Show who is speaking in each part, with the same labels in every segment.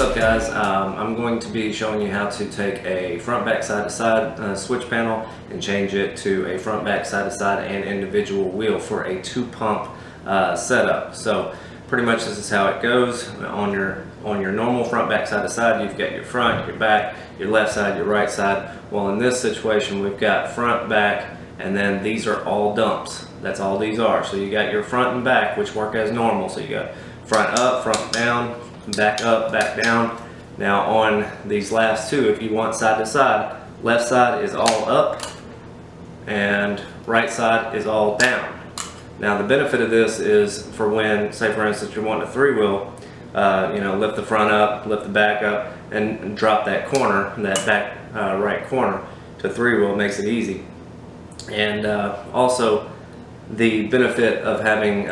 Speaker 1: up, guys? I'm going to be showing you how to take a front back side to side switch panel and change it to a front back side to side and individual wheel for a 2-pump setup. So pretty much this is how it goes. On your normal front back side to side, you've got your front, your back, your left side, your right side. Well, in this situation we've got front, back, and then these are all dumps. That's all these are. So you got your front and back, which work as normal. So you got front up, front down, back up, back down. Now on these last two, if you want side to side, left side is all up and right side is all down. Now the benefit of this is for when, say for instance, you want a 3-wheel, lift the front up, lift the back up, and drop that corner, that back right corner to 3-wheel makes it easy. And also the benefit of having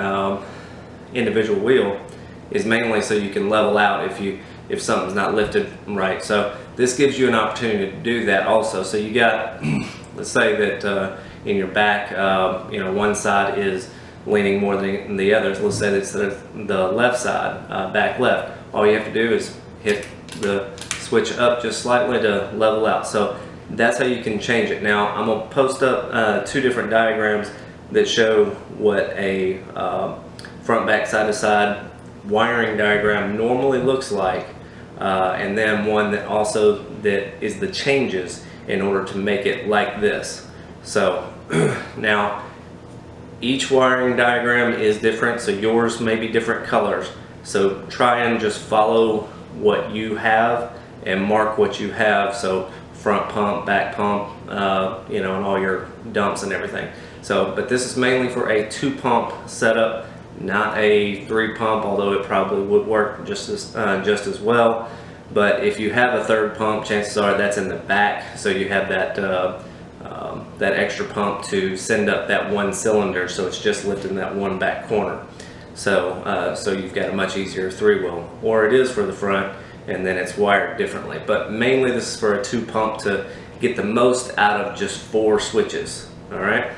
Speaker 1: individual wheel is mainly so you can level out if something's not lifted right. So this gives you an opportunity to do that also. So you got, let's say that in your back, one side is leaning more than the others. Let's say it's the left side, back left. All you have to do is hit the switch up just slightly to level out. So that's how you can change it. Now I'm gonna post up 2 different diagrams that show what a front back side to side wiring diagram normally looks like, and then one that also is the changes in order to make it like this. So now each wiring diagram is different, so yours may be different colors. So try and just follow what you have and mark what you have. So front pump, back pump, and all your dumps and everything. So, but this is mainly for a 2-pump setup, not a 3-pump, although it probably would work just as well. But if you have a 3rd pump, chances are that's in the back, so you have that that extra pump to send up that 1 cylinder, so it's just lifting that 1 back corner. So so you've got a much easier 3-wheel, or it is for the front, and then it's wired differently. But mainly this is for a 2-pump to get the most out of just 4 switches. All right.